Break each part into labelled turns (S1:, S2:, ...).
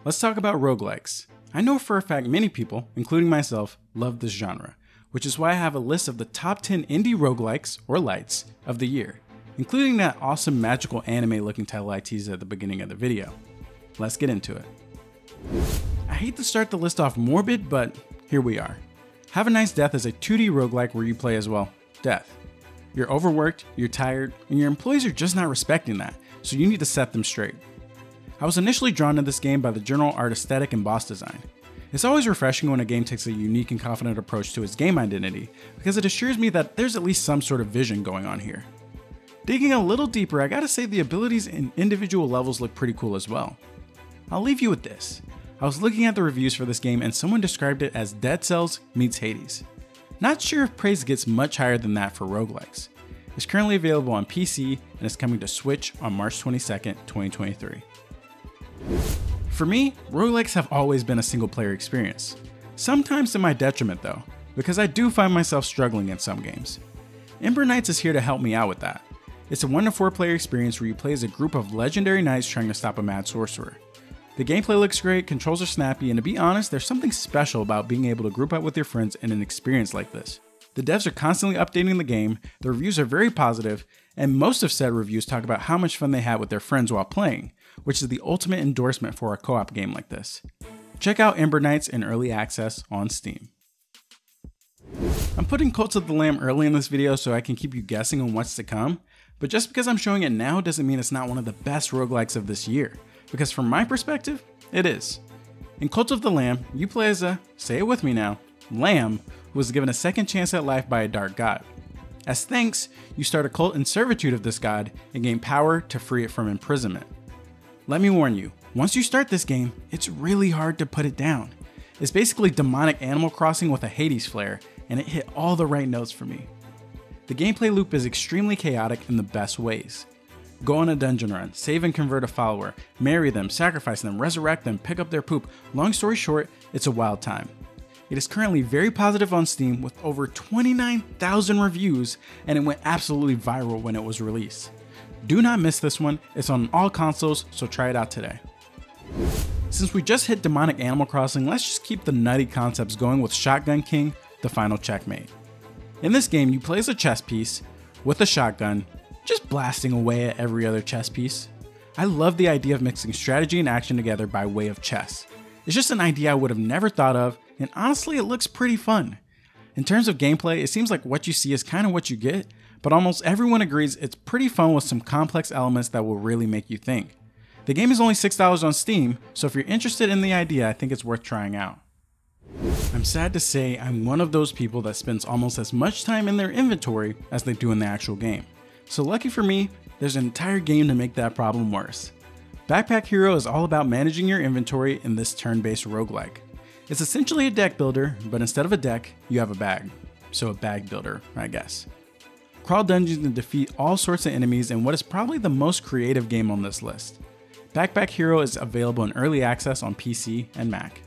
S1: Let's talk about roguelikes. I know for a fact many people, including myself, love this genre, which is why I have a list of the top 10 indie roguelikes, or lights, of the year, including that awesome magical anime looking title I teased at the beginning of the video. Let's get into it. I hate to start the list off morbid, but here we are. Have a Nice Death is a 2D roguelike where you play as, well, death. You're overworked, you're tired, and your employees are just not respecting that, so you need to set them straight. I was initially drawn to this game by the general art aesthetic and boss design. It's always refreshing when a game takes a unique and confident approach to its game identity, because it assures me that there's at least some sort of vision going on here. Digging a little deeper, I gotta say the abilities and individual levels look pretty cool as well. I'll leave you with this. I was looking at the reviews for this game and someone described it as Dead Cells meets Hades. Not sure if praise gets much higher than that for roguelikes. It's currently available on PC and is coming to Switch on March 22nd, 2023. For me, roguelikes have always been a single player experience. Sometimes to my detriment though, because I do find myself struggling in some games. Ember Knights is here to help me out with that. It's a 1 to 4 player experience where you play as a group of legendary knights trying to stop a mad sorcerer. The gameplay looks great, controls are snappy, and to be honest, there's something special about being able to group up with your friends in an experience like this. The devs are constantly updating the game, the reviews are very positive, and most of said reviews talk about how much fun they had with their friends while playing, which is the ultimate endorsement for a co-op game like this. Check out Ember Knights in early access on Steam. I'm putting Cults of the Lamb early in this video so I can keep you guessing on what's to come, but just because I'm showing it now doesn't mean it's not one of the best roguelikes of this year, because from my perspective, it is. In Cults of the Lamb, you play as a, say it with me now, lamb who was given a second chance at life by a dark god. As thanks, you start a cult in servitude of this god and gain power to free it from imprisonment. Let me warn you, once you start this game, it's really hard to put it down. It's basically demonic Animal Crossing with a Hades flair, and it hit all the right notes for me. The gameplay loop is extremely chaotic in the best ways. Go on a dungeon run, save and convert a follower, marry them, sacrifice them, resurrect them, pick up their poop. Long story short, it's a wild time. It is currently very positive on Steam with over 29,000 reviews, and it went absolutely viral when it was released. Do not miss this one, it's on all consoles, so try it out today. Since we just hit demonic Animal Crossing, let's just keep the nutty concepts going with Shotgun King, the final checkmate. In this game, you play as a chess piece with a shotgun, just blasting away at every other chess piece. I love the idea of mixing strategy and action together by way of chess. It's just an idea I would have never thought of, and honestly it looks pretty fun. In terms of gameplay, it seems like what you see is kind of what you get, but almost everyone agrees it's pretty fun with some complex elements that will really make you think. The game is only $6 on Steam, so if you're interested in the idea, I think it's worth trying out. I'm sad to say I'm one of those people that spends almost as much time in their inventory as they do in the actual game. So lucky for me, there's an entire game to make that problem worse. Backpack Hero is all about managing your inventory in this turn-based roguelike. It's essentially a deck builder, but instead of a deck, you have a bag. So a bag builder, I guess. Crawl dungeons and defeat all sorts of enemies in what is probably the most creative game on this list. Backpack Hero is available in early access on PC and Mac.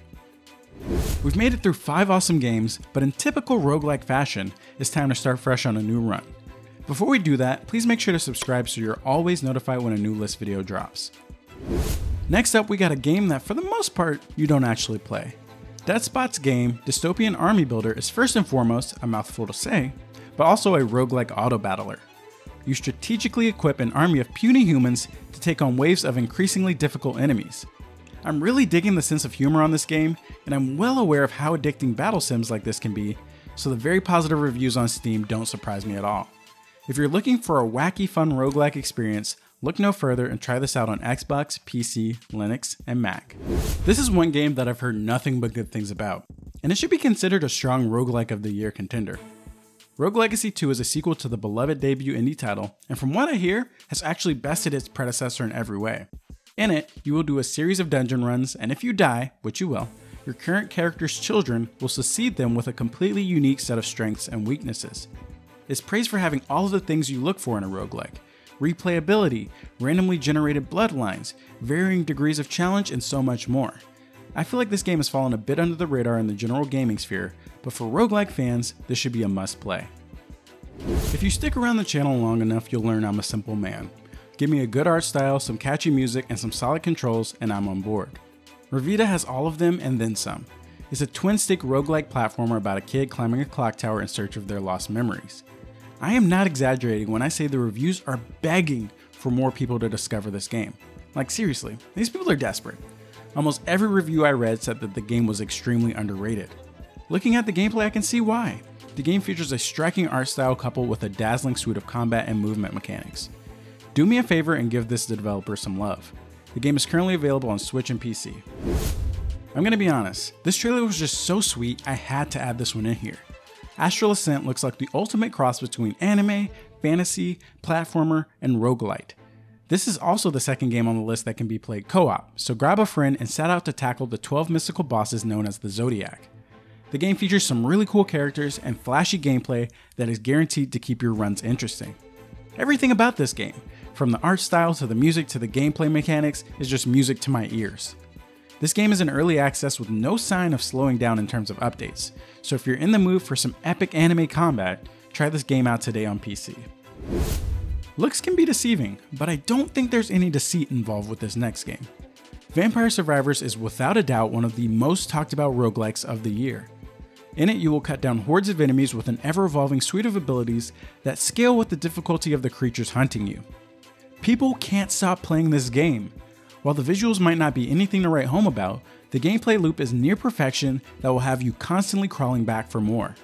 S1: We've made it through 5 awesome games, but in typical roguelike fashion, it's time to start fresh on a new run. Before we do that, please make sure to subscribe so you're always notified when a new list video drops. Next up, we got a game that for the most part, you don't actually play. Despots Game Dystopian Army Builder is first and foremost, a mouthful to say, but also a roguelike auto-battler. You strategically equip an army of puny humans to take on waves of increasingly difficult enemies. I'm really digging the sense of humor on this game, and I'm well aware of how addicting battle sims like this can be, so the very positive reviews on Steam don't surprise me at all. If you're looking for a wacky fun roguelike experience, look no further and try this out on Xbox, PC, Linux, and Mac. This is one game that I've heard nothing but good things about, and it should be considered a strong roguelike of the year contender. Rogue Legacy 2 is a sequel to the beloved debut indie title, and from what I hear, has actually bested its predecessor in every way. In it, you will do a series of dungeon runs, and if you die, which you will, your current character's children will succeed them with a completely unique set of strengths and weaknesses. It's praised for having all of the things you look for in a roguelike: replayability, randomly generated bloodlines, varying degrees of challenge, and so much more. I feel like this game has fallen a bit under the radar in the general gaming sphere, but for roguelike fans, this should be a must play. If you stick around the channel long enough, you'll learn I'm a simple man. Give me a good art style, some catchy music, and some solid controls, and I'm on board. Revita has all of them and then some. It's a twin-stick roguelike platformer about a kid climbing a clock tower in search of their lost memories. I am not exaggerating when I say the reviews are begging for more people to discover this game. Like seriously, these people are desperate. Almost every review I read said that the game was extremely underrated. Looking at the gameplay, I can see why. The game features a striking art style coupled with a dazzling suite of combat and movement mechanics. Do me a favor and give this developer some love. The game is currently available on Switch and PC. I'm gonna be honest, this trailer was just so sweet I had to add this one in here. Astral Ascent looks like the ultimate cross between anime, fantasy, platformer, and roguelite. This is also the second game on the list that can be played co-op, so grab a friend and set out to tackle the 12 mystical bosses known as the Zodiac. The game features some really cool characters and flashy gameplay that is guaranteed to keep your runs interesting. Everything about this game, from the art style to the music to the gameplay mechanics, is just music to my ears. This game is in early access with no sign of slowing down in terms of updates, so if you're in the mood for some epic anime combat, try this game out today on PC. Looks can be deceiving, but I don't think there's any deceit involved with this next game. Vampire Survivors is without a doubt one of the most talked about roguelikes of the year. In it, you will cut down hordes of enemies with an ever-evolving suite of abilities that scale with the difficulty of the creatures hunting you. People can't stop playing this game. While the visuals might not be anything to write home about, the gameplay loop is near perfection that will have you constantly crawling back for more.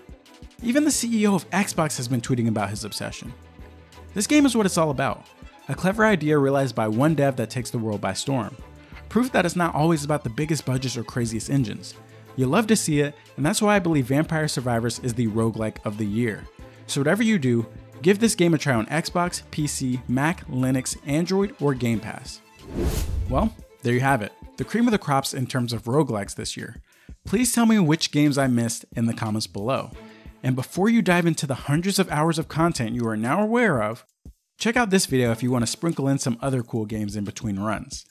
S1: Even the CEO of Xbox has been tweeting about his obsession. This game is what it's all about. A clever idea realized by one dev that takes the world by storm. Proof that it's not always about the biggest budgets or craziest engines. You'll love to see it, and that's why I believe Vampire Survivors is the roguelike of the year. So whatever you do, give this game a try on Xbox, PC, Mac, Linux, Android, or Game Pass. Well, there you have it, the cream of the crops in terms of roguelikes this year. Please tell me which games I missed in the comments below. And before you dive into the hundreds of hours of content you are now aware of, check out this video if you want to sprinkle in some other cool games in between runs.